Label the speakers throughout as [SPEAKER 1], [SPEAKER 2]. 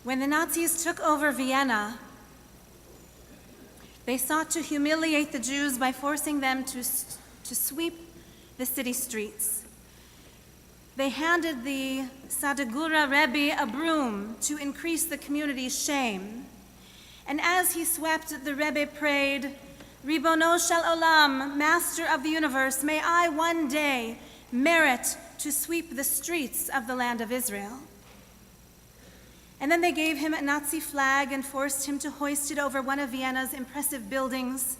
[SPEAKER 1] When the Nazis took over Vienna, they sought to humiliate the Jews by forcing them to sweep the city streets. They handed the Sadegura Rabbi a broom to increase the community's shame. And as he swept, the Rebbe prayed, Ribono shel olam, Master of the universe, may I one day merit to sweep the streets of the land of Israel. And then they gave him a Nazi flag and forced him to hoist it over one of Vienna's impressive buildings.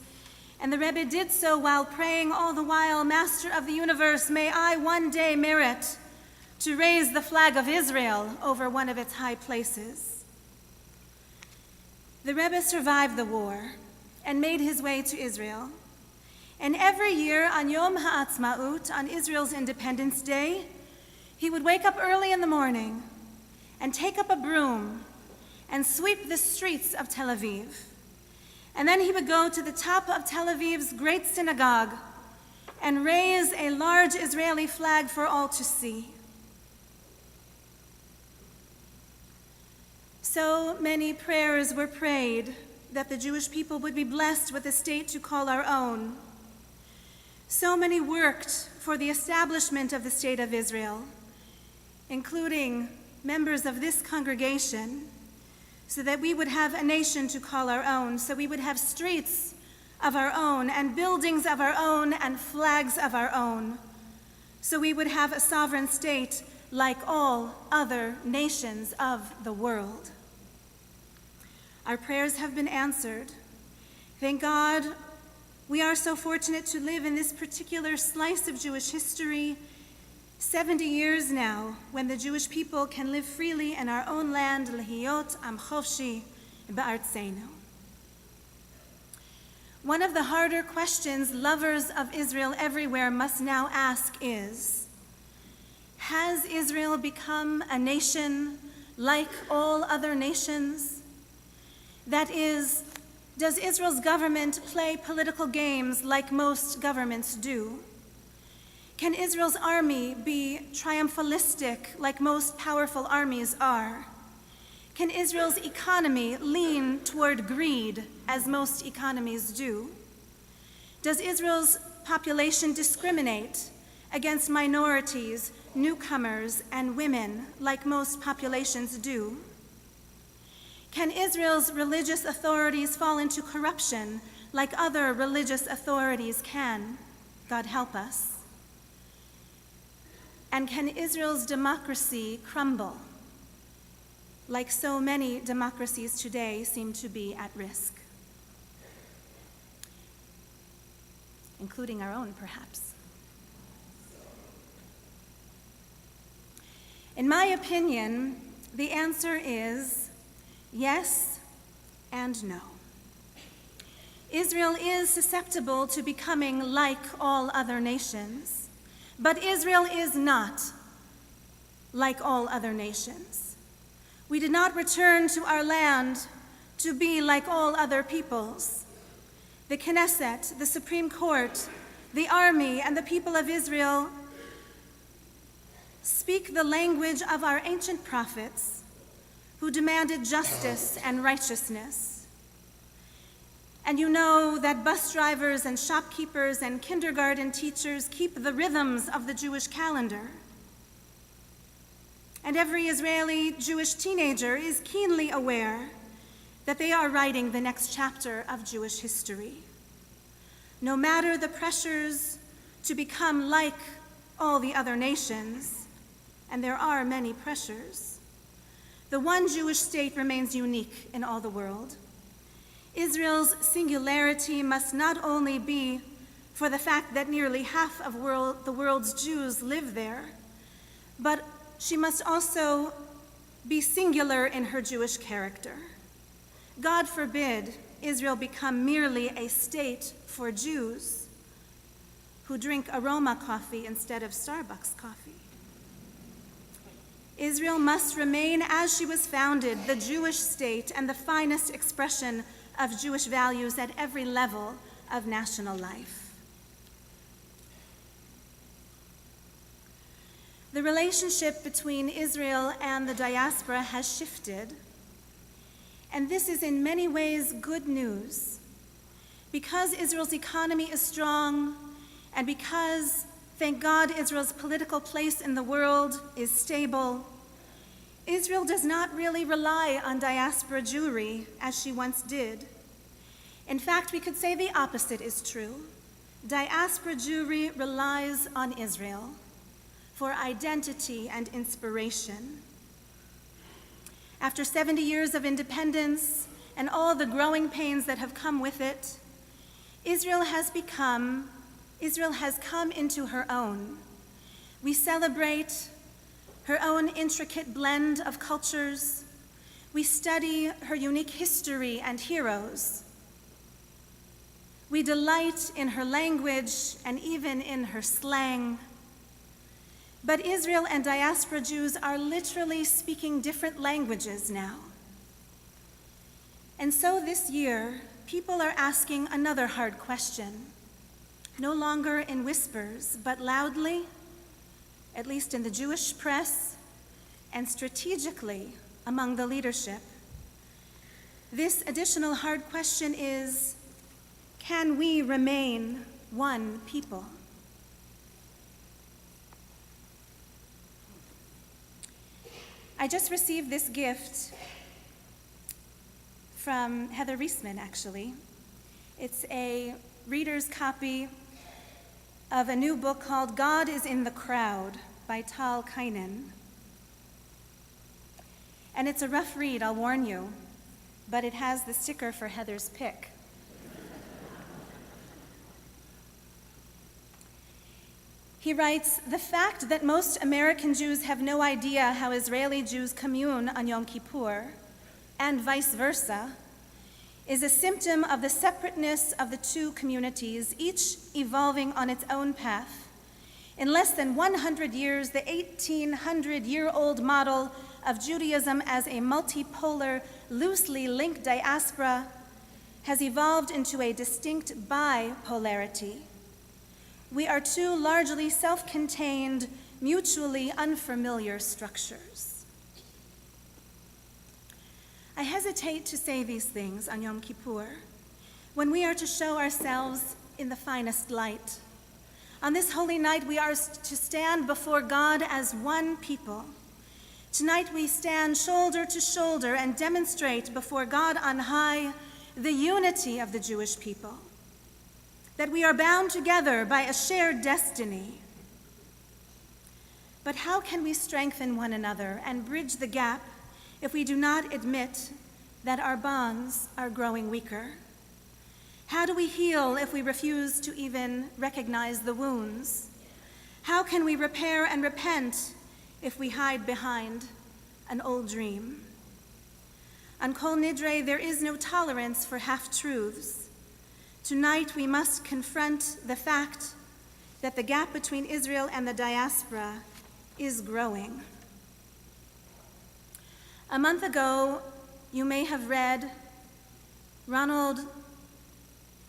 [SPEAKER 1] And the Rebbe did so while praying all the while, Master of the universe, may I one day merit to raise the flag of Israel over one of its high places. The Rebbe survived the war and made his way to Israel. And every year on Yom HaAtzmaut, on Israel's Independence Day, he would wake up early in the morning and take up a broom and sweep the streets of Tel Aviv. And then he would go to the top of Tel Aviv's great synagogue and raise a large Israeli flag for all to see. So many prayers were prayed that the Jewish people would be blessed with a state to call our own. So many worked for the establishment of the state of Israel, including members of this congregation, so that we would have a nation to call our own, so we would have streets of our own and buildings of our own and flags of our own, so we would have a sovereign state like all other nations of the world. Our prayers have been answered. Thank God we are so fortunate to live in this particular slice of Jewish history 70 years now, when the Jewish people can live freely in our own land, Lehiyot Am Chofshi Ba'artzeinu. One of the harder questions lovers of Israel everywhere must now ask is, has Israel become a nation like all other nations? That is, does Israel's government play political games like most governments do? Can Israel's army be triumphalistic like most powerful armies are? Can Israel's economy lean toward greed as most economies do? Does Israel's population discriminate against minorities, newcomers, and women like most populations do? Can Israel's religious authorities fall into corruption like other religious authorities can? God help us. And can Israel's democracy crumble like so many democracies today seem to be at risk? Including our own, perhaps. In my opinion, the answer is yes and no. Israel is susceptible to becoming like all other nations. But Israel is not like all other nations. We did not return to our land to be like all other peoples. The Knesset, the Supreme Court, the army, and the people of Israel speak the language of our ancient prophets who demanded justice and righteousness. And you know that bus drivers and shopkeepers and kindergarten teachers keep the rhythms of the Jewish calendar. And every Israeli Jewish teenager is keenly aware that they are writing the next chapter of Jewish history. No matter the pressures to become like all the other nations, and there are many pressures, the one Jewish state remains unique in all the world. Israel's singularity must not only be for the fact that nearly half of the world's Jews live there, but she must also be singular in her Jewish character. God forbid Israel become merely a state for Jews who drink aroma coffee instead of Starbucks coffee. Israel must remain as she was founded, the Jewish state and the finest expression of Jewish values at every level of national life. The relationship between Israel and the diaspora has shifted And this is in many ways good news. Because Israel's economy is strong, and because, thank God, Israel's political place in the world is stable, Israel does not really rely on diaspora Jewry as she once did. In fact, we could say the opposite is true. Diaspora Jewry relies on Israel for identity and inspiration. After 70 years of independence and all the growing pains that have come with it, Israel has come into her own. We celebrate her own intricate blend of cultures. We study her unique history and heroes. We delight in her language and even in her slang. But Israel and diaspora Jews are literally speaking different languages now. And so this year, people are asking another hard question, no longer in whispers, but loudly, at least in the Jewish press, and strategically among the leadership. This additional hard question is, can we remain one people? I just received this gift from Heather Reisman, actually. It's a reader's copy of a new book called God is in the Crowd by Tal Kainen. And it's a rough read, I'll warn you, but it has the sticker for Heather's pick. He writes, the fact that most American Jews have no idea how Israeli Jews commune on Yom Kippur, and vice versa, is a symptom of the separateness of the two communities, each evolving on its own path. In less than 100 years, the 1,800-year-old model of Judaism as a multipolar, loosely linked diaspora has evolved into a distinct bipolarity. We are two largely self-contained, mutually unfamiliar structures. I hesitate to say these things on Yom Kippur, when we are to show ourselves in the finest light. On this holy night, we are to stand before God as one people. Tonight, we stand shoulder to shoulder and demonstrate before God on high the unity of the Jewish people, that we are bound together by a shared destiny. But how can we strengthen one another and bridge the gap if we do not admit that our bonds are growing weaker? How do we heal if we refuse to even recognize the wounds? How can we repair and repent if we hide behind an old dream? On Kol Nidre, there is no tolerance for half-truths. Tonight, we must confront the fact that the gap between Israel and the diaspora is growing. A month ago, you may have read Ronald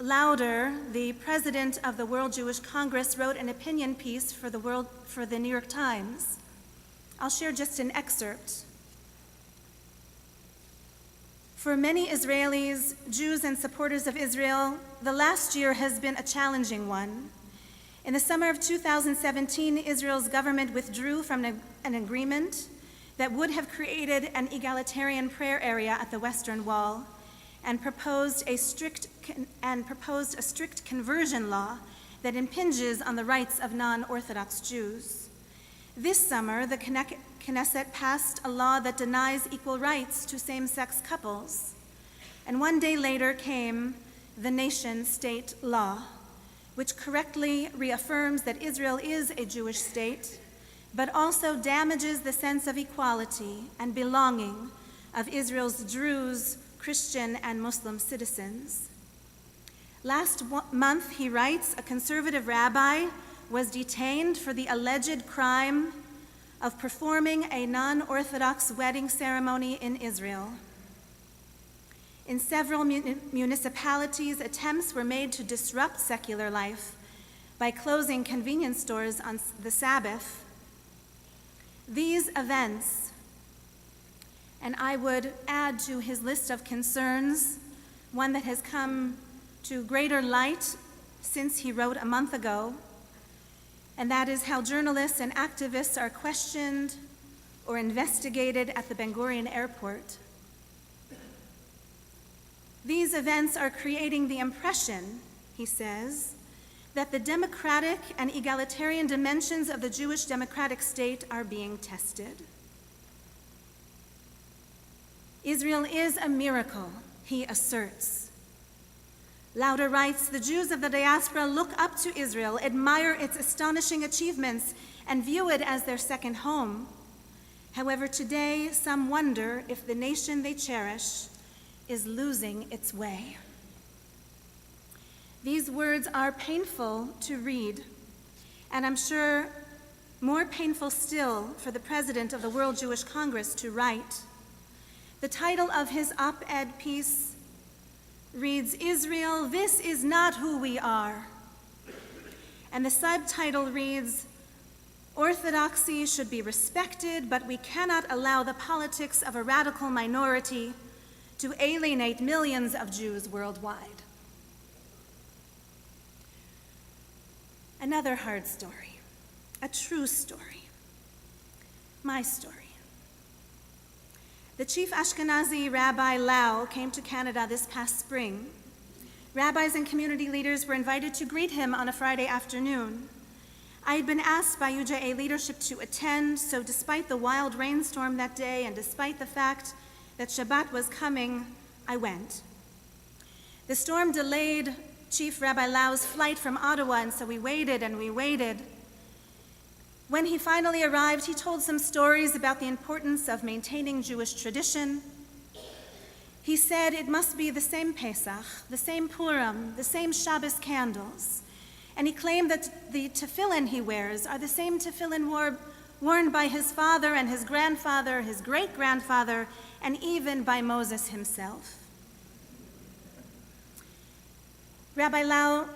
[SPEAKER 1] Lauder, the president of the World Jewish Congress, wrote an opinion piece for the New York Times. I'll share just an excerpt. For many Israelis, Jews, and supporters of Israel, the last year has been a challenging one. In the summer of 2017, Israel's government withdrew from an agreement that would have created an egalitarian prayer area at the Western Wall and proposed a strict conversion law that impinges on the rights of non-Orthodox Jews. This summer, the Knesset passed a law that denies equal rights to same-sex couples. And one day later came the nation-state law, which correctly reaffirms that Israel is a Jewish state, but also damages the sense of equality and belonging of Israel's Druze, Christian, and Muslim citizens. Last month, he writes, a conservative rabbi was detained for the alleged crime of performing a non-Orthodox wedding ceremony in Israel. In several municipalities, attempts were made to disrupt secular life by closing convenience stores on the Sabbath. These events And I would add to his list of concerns one that has come to greater light since he wrote a month ago, and that is how journalists and activists are questioned or investigated at the Ben Gurion airport. These events are creating the impression, he says, that the democratic and egalitarian dimensions of the Jewish democratic state are being tested. Israel is a miracle, he asserts. Lauder writes, the Jews of the diaspora look up to Israel, admire its astonishing achievements, and view it as their second home. However, today, some wonder if the nation they cherish is losing its way. These words are painful to read, and I'm sure more painful still for the president of the World Jewish Congress to write. The title of his op-ed piece reads, Israel, this is not who we are. And the subtitle reads, Orthodoxy should be respected, but we cannot allow the politics of a radical minority to alienate millions of Jews worldwide. Another hard story, a true story, my story. The chief Ashkenazi Rabbi Lau came to Canada this past spring. Rabbis and community leaders were invited to greet him on a Friday afternoon. I had been asked by UJA leadership to attend, so despite the wild rainstorm that day and despite the fact that Shabbat was coming, I went. The storm delayed Chief Rabbi Lau's flight from Ottawa, and so we waited and we waited. When he finally arrived, he told some stories about the importance of maintaining Jewish tradition. He said it must be the same Pesach, the same Purim, the same Shabbos candles. And he claimed that the tefillin he wears are the same tefillin worn by his father and his grandfather, his great-grandfather, and even by Moses himself. Rabbi Lau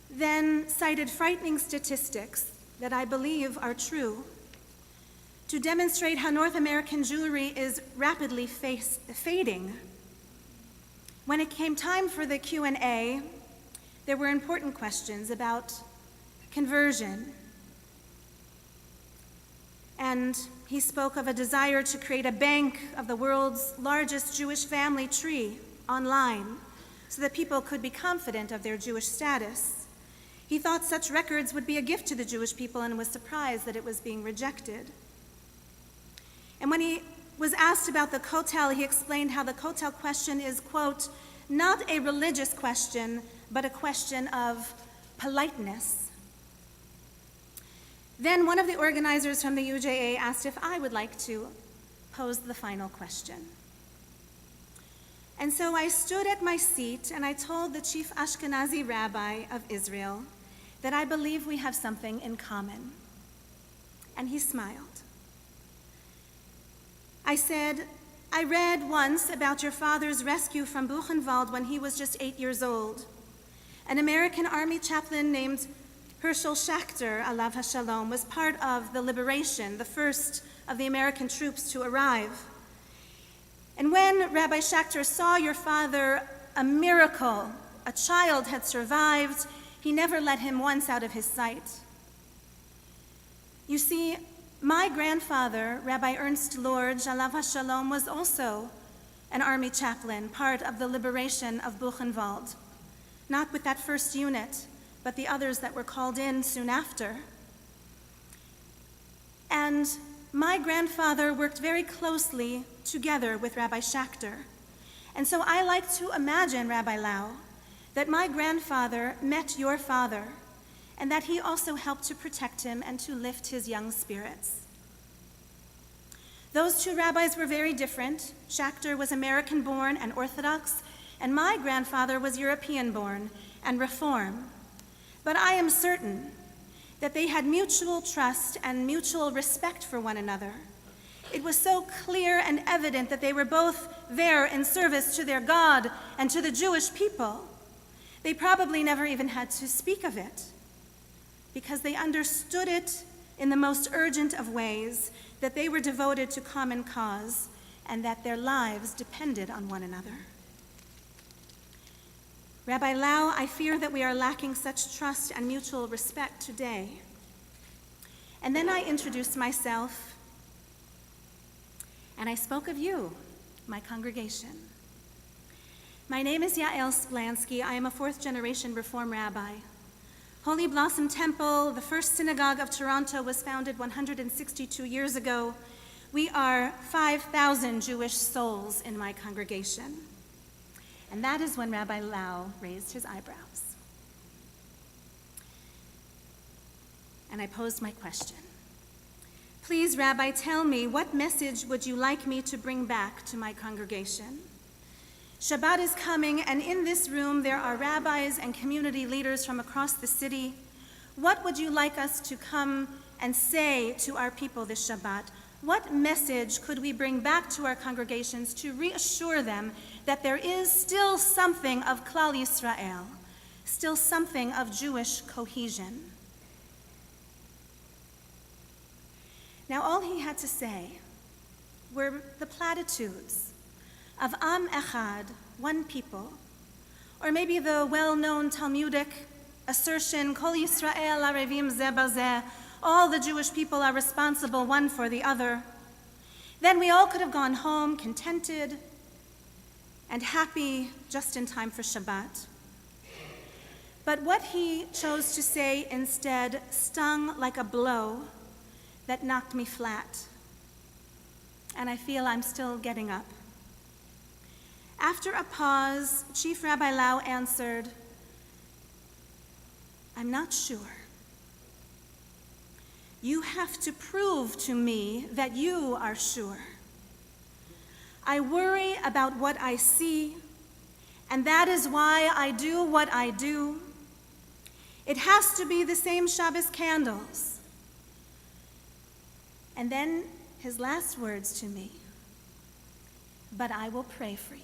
[SPEAKER 1] then cited frightening statistics that I believe are true to demonstrate how North American Jewry is rapidly fading. When it came time for the Q&A, there were important questions about conversion. And he spoke of a desire to create a bank of the world's largest Jewish family tree online so that people could be confident of their Jewish status. He thought such records would be a gift to the Jewish people and was surprised that it was being rejected. And when he was asked about the Kotel, he explained how the Kotel question is, quote, not a religious question, but a question of politeness. Then one of the organizers from the UJA asked if I would like to pose the final question. And so I stood at my seat and I told the chief Ashkenazi rabbi of Israel that I believe we have something in common. And he smiled. I said, I read once about your father's rescue from Buchenwald when he was just 8 years old. An American army chaplain named Herschel Schachter, alav hashalom, was part of the liberation, the first of the American troops to arrive. And when Rabbi Schachter saw your father, a miracle, a child had survived, he never let him once out of his sight. You see, my grandfather, Rabbi Ernst Lorge, alav hashalom, was also an army chaplain, part of the liberation of Buchenwald. Not with that first unit, but the others that were called in soon after. And my grandfather worked very closely together with Rabbi Schachter. And so I like to imagine, Rabbi Lau, that my grandfather met your father and that he also helped to protect him and to lift his young spirits. Those two rabbis were very different. Schachter was American-born and Orthodox, and my grandfather was European-born and Reform. But I am certain that they had mutual trust and mutual respect for one another. It was so clear and evident that they were both there in service to their God and to the Jewish people. They probably never even had to speak of it because they understood it in the most urgent of ways, that they were devoted to common cause and that their lives depended on one another. Rabbi Lau, I fear that we are lacking such trust and mutual respect today. And then I introduced myself, and I spoke of you, my congregation. My name is Yael Splanksy. I am a fourth-generation Reform rabbi. Holy Blossom Temple, the first synagogue of Toronto, was founded 162 years ago. We are 5,000 Jewish souls in my congregation. And that is when Rabbi Lau raised his eyebrows. And I posed my question. Please, Rabbi, tell me, what message would you like me to bring back to my congregation? Shabbat is coming, and in this room there are rabbis and community leaders from across the city. What would you like us to come and say to our people this Shabbat? What message could we bring back to our congregations to reassure them that there is still something of Klal Yisrael, still something of Jewish cohesion? Now, all he had to say were the platitudes of Am Echad, one people, or maybe the well-known Talmudic assertion, Kol Yisrael arevim zeh bazeh, all the Jewish people are responsible one for the other. Then we all could have gone home contented and happy just in time for Shabbat. But what he chose to say instead stung like a blow that knocked me flat, and I feel I'm still getting up. After a pause, Chief Rabbi Lau answered, I'm not sure. You have to prove to me that you are sure. I worry about what I see, and that is why I do what I do. It has to be the same Shabbos candles. And then his last words to me, but I will pray for you.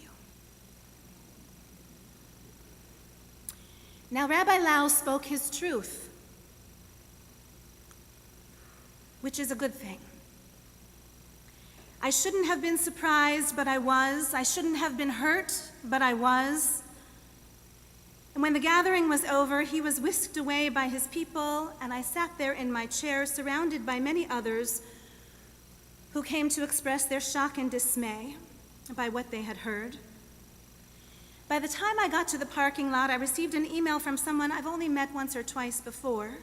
[SPEAKER 1] Now, Rabbi Lau spoke his truth, which is a good thing. I shouldn't have been surprised, but I was. I shouldn't have been hurt, but I was. And when the gathering was over, he was whisked away by his people, and I sat there in my chair, surrounded by many others who came to express their shock and dismay by what they had heard. By the time I got to the parking lot, I received an email from someone I've only met once or twice before.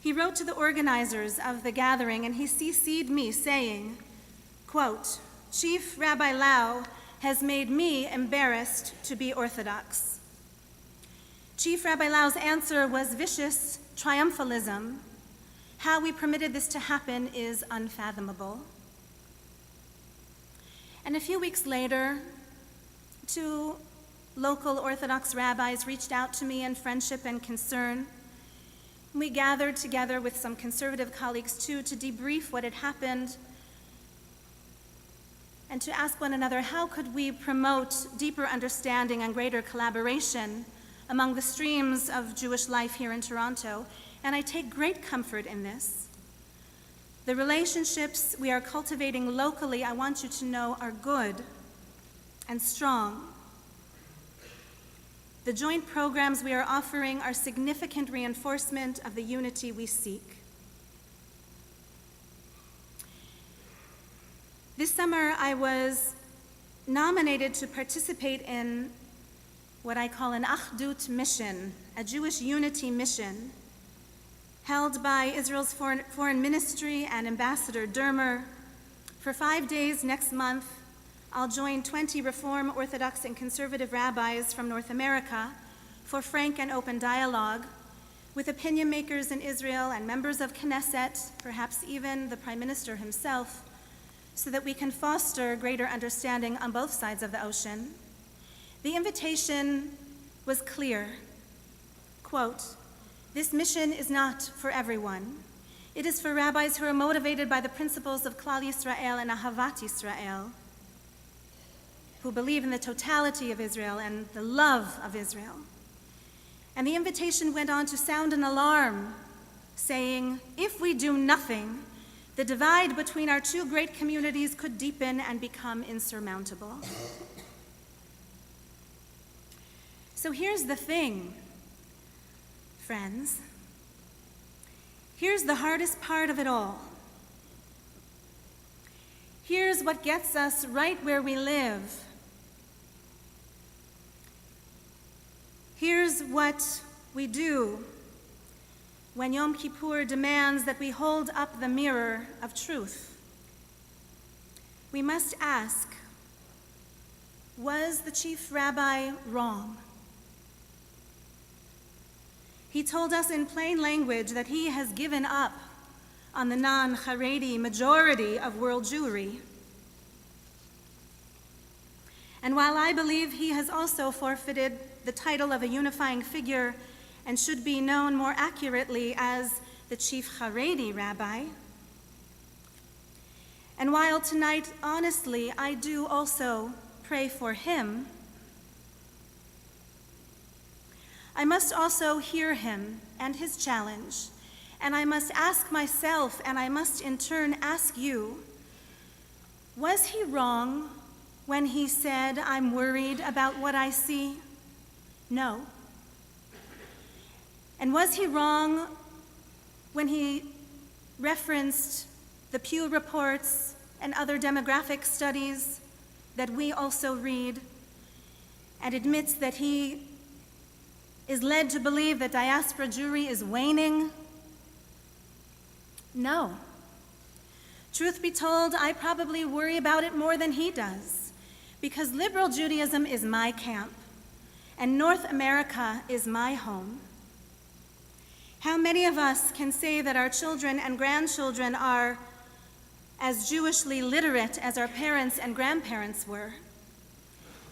[SPEAKER 1] He wrote to the organizers of the gathering, and he CC'd me saying, quote, Chief Rabbi Lau has made me embarrassed to be Orthodox. Chief Rabbi Lau's answer was vicious triumphalism. How we permitted this to happen is unfathomable. And a few weeks later, two local Orthodox rabbis reached out to me in friendship and concern. We gathered together with some conservative colleagues too to debrief what had happened and to ask one another how could we promote deeper understanding and greater collaboration among the streams of Jewish life here in Toronto. And I take great comfort in this. The relationships we are cultivating locally, I want you to know, are good and strong. The joint programs we are offering are significant reinforcement of the unity we seek. This summer, I was nominated to participate in what I call an Achdut mission, a Jewish unity mission, held by Israel's Foreign Ministry and Ambassador Dermer. For 5 days next month, I'll join 20 Reform, Orthodox, and conservative rabbis from North America for frank and open dialogue with opinion makers in Israel and members of Knesset, perhaps even the Prime Minister himself, so that we can foster greater understanding on both sides of the ocean. The invitation was clear. Quote, this mission is not for everyone. It is for rabbis who are motivated by the principles of Klal Yisrael and Ahavat Yisrael, who believe in the totality of Israel and the love of Israel. And the invitation went on to sound an alarm, saying, if we do nothing, the divide between our two great communities could deepen and become insurmountable. So here's the thing, friends. Here's the hardest part of it all. Here's what gets us right where we live. Here's what we do when Yom Kippur demands that we hold up the mirror of truth. We must ask, was the chief rabbi wrong? He told us in plain language that he has given up on the non-Haredi majority of world Jewry. And while I believe he has also forfeited the title of a unifying figure and should be known more accurately as the chief Haredi rabbi, and while tonight, honestly, I do also pray for him, I must also hear him and his challenge, and I must ask myself, and I must in turn ask you, was he wrong when he said, "I'm worried about what I see"? No. And was he wrong when he referenced the Pew reports and other demographic studies that we also read, and admits that he is led to believe that diaspora Jewry is waning? No. Truth be told, I probably worry about it more than he does, because liberal Judaism is my camp, and North America is my home. How many of us can say that our children and grandchildren are as Jewishly literate as our parents and grandparents were?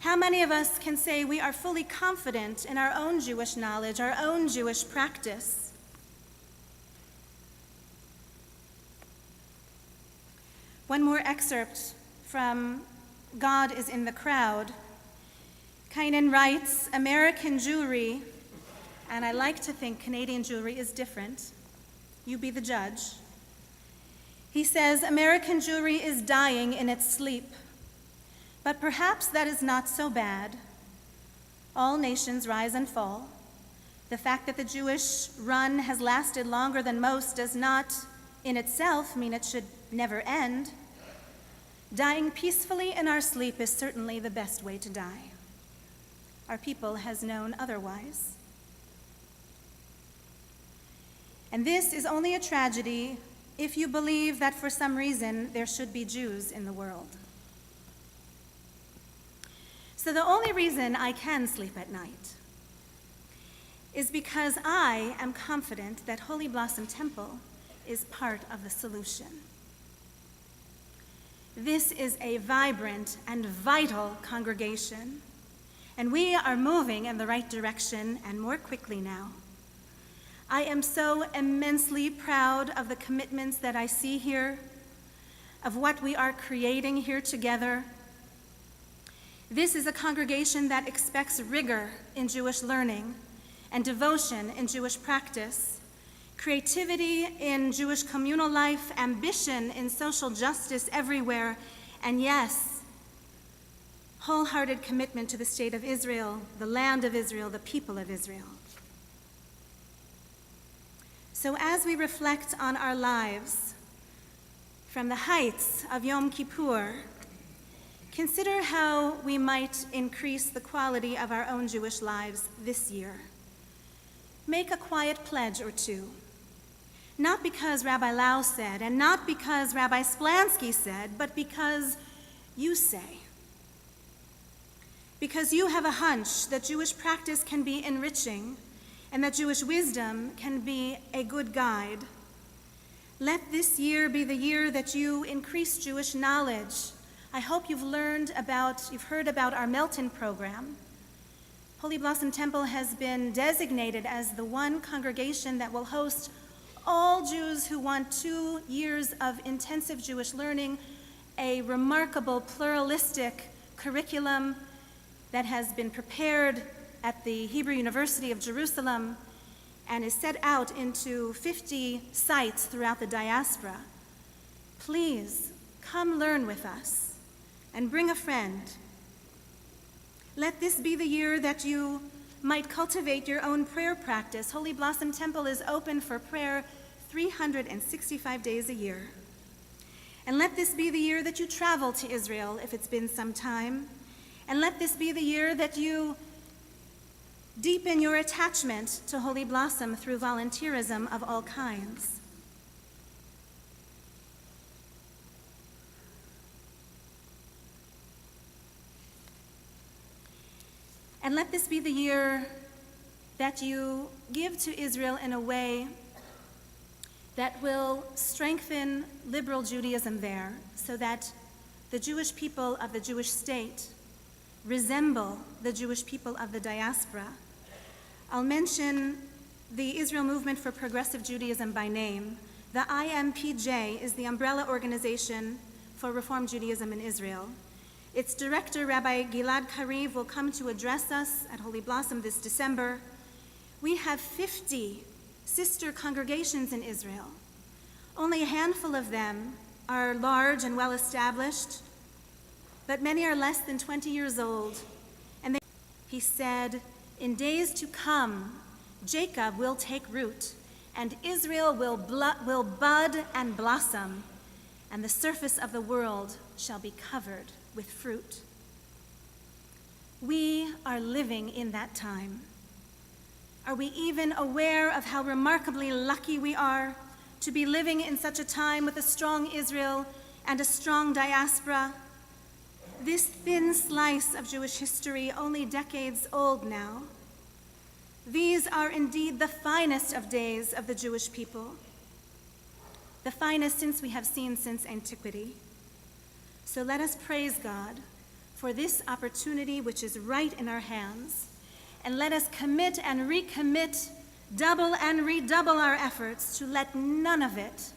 [SPEAKER 1] How many of us can say we are fully confident in our own Jewish knowledge, our own Jewish practice? One more excerpt from God is in the Crowd. Kynan writes, American Jewry, and I like to think Canadian Jewry is different. You be the judge. He says, American Jewry is dying in its sleep. But perhaps that is not so bad. All nations rise and fall. The fact that the Jewish run has lasted longer than most does not, in itself, mean it should never end. Dying peacefully in our sleep is certainly the best way to die. Our people has known otherwise. And this is only a tragedy if you believe that for some reason there should be Jews in the world. So the only reason I can sleep at night is because I am confident that Holy Blossom Temple is part of the solution. This is a vibrant and vital congregation, and we are moving in the right direction and more quickly now. I am so immensely proud of the commitments that I see here, of what we are creating here together. This is a congregation that expects rigor in Jewish learning and devotion in Jewish practice, creativity in Jewish communal life, ambition in social justice everywhere, and yes, wholehearted commitment to the state of Israel, the land of Israel, the people of Israel. So as we reflect on our lives from the heights of Yom Kippur, consider how we might increase the quality of our own Jewish lives this year. Make a quiet pledge or two. Not because Rabbi Lau said, and not because Rabbi Splanksy said, but because you say. Because you have a hunch that Jewish practice can be enriching and that Jewish wisdom can be a good guide. Let this year be the year that you increase Jewish knowledge. I hope you've heard about our Melton program. Holy Blossom Temple has been designated as the one congregation that will host all Jews who want 2 years of intensive Jewish learning, a remarkable pluralistic curriculum that has been prepared at the Hebrew University of Jerusalem and is set out into 50 sites throughout the diaspora. Please come learn with us and bring a friend. Let this be the year that you might cultivate your own prayer practice. Holy Blossom Temple is open for prayer 365 days a year. And let this be the year that you travel to Israel, if it's been some time. And let this be the year that you deepen your attachment to Holy Blossom through volunteerism of all kinds. And let this be the year that you give to Israel in a way that will strengthen liberal Judaism there, so that the Jewish people of the Jewish state resemble the Jewish people of the diaspora. I'll mention the Israel Movement for Progressive Judaism by name. The IMPJ is the umbrella organization for Reform Judaism in Israel. Its director, Rabbi Gilad Kariv, will come to address us at Holy Blossom this December. We have 50 sister congregations in Israel. Only a handful of them are large and well-established, but many are less than 20 years old. And he said, in days to come, Jacob will take root, and Israel will bud and blossom, and the surface of the world shall be covered with fruit. We are living in that time. Are we even aware of how remarkably lucky we are to be living in such a time with a strong Israel and a strong diaspora? This thin slice of Jewish history, only decades old now. These are indeed the finest of days of the Jewish people, the finest since we have seen since antiquity. So let us praise God for this opportunity which is right in our hands, and let us commit and recommit, double and redouble our efforts to let none of it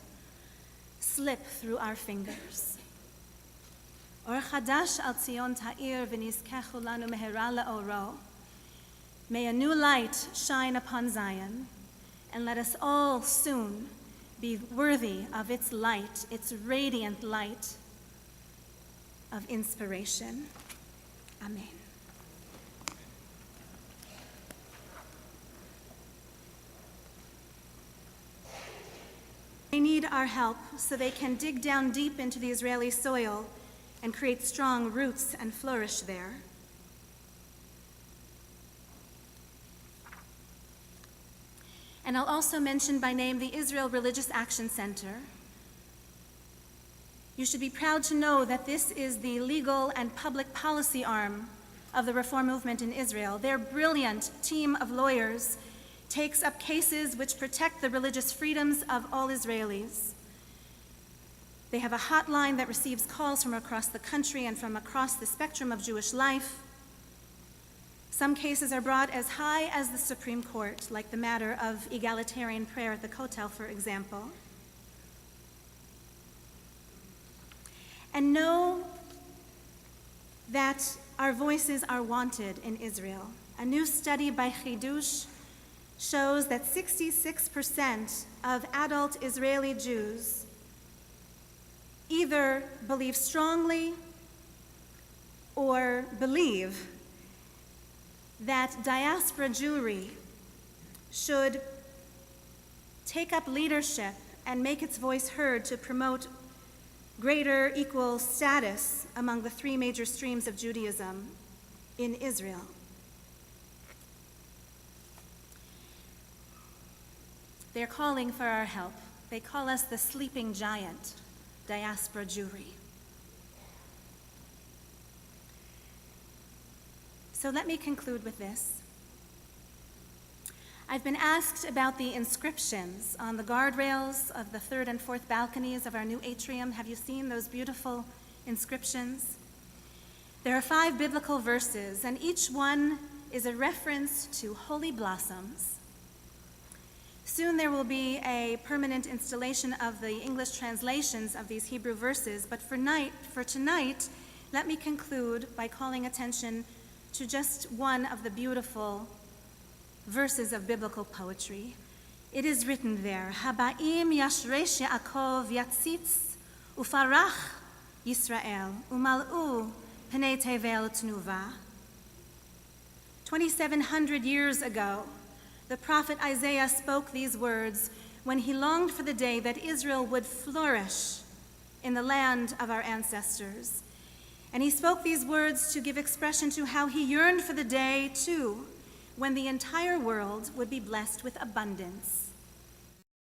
[SPEAKER 1] slip through our fingers. Or chadash al Tzion ta'ir v'nizkechu lanu mehera la'oro. May a new light shine upon Zion, and let us all soon be worthy of its light, its radiant light of inspiration. Amen. They need our help so they can dig down deep into the Israeli soil and create strong roots and flourish there. And I'll also mention by name the Israel Religious Action Center. You should be proud to know that this is the legal and public policy arm of the Reform movement in Israel. Their brilliant team of lawyers takes up cases which protect the religious freedoms of all Israelis. They have a hotline that receives calls from across the country and from across the spectrum of Jewish life. Some cases are brought as high as the Supreme Court, like the matter of egalitarian prayer at the Kotel, for example. And know that our voices are wanted in Israel. A new study by Chidush shows that 66% of adult Israeli Jews either believe strongly or believe that diaspora Jewry should take up leadership and make its voice heard to promote greater equal status among the three major streams of Judaism in Israel. They're calling for our help. They call us the sleeping giant, diaspora Jewry. So let me conclude with this. I've been asked about the inscriptions on the guardrails of the third and fourth balconies of our new atrium. Have you seen those beautiful inscriptions? There are 5 biblical verses, and each one is a reference to holy blossoms. Soon there will be a permanent installation of the English translations of these Hebrew verses, but for tonight, let me conclude by calling attention to just one of the beautiful verses of biblical poetry. It is written there, Haba'im yashresh Yaakov yatzitz Ufarach Yisrael, umal'u pnei tevel tnuva. 2,700 years ago, the prophet Isaiah spoke these words when he longed for the day that Israel would flourish in the land of our ancestors. And he spoke these words to give expression to how he yearned for the day, too, when the entire world would be blessed with abundance.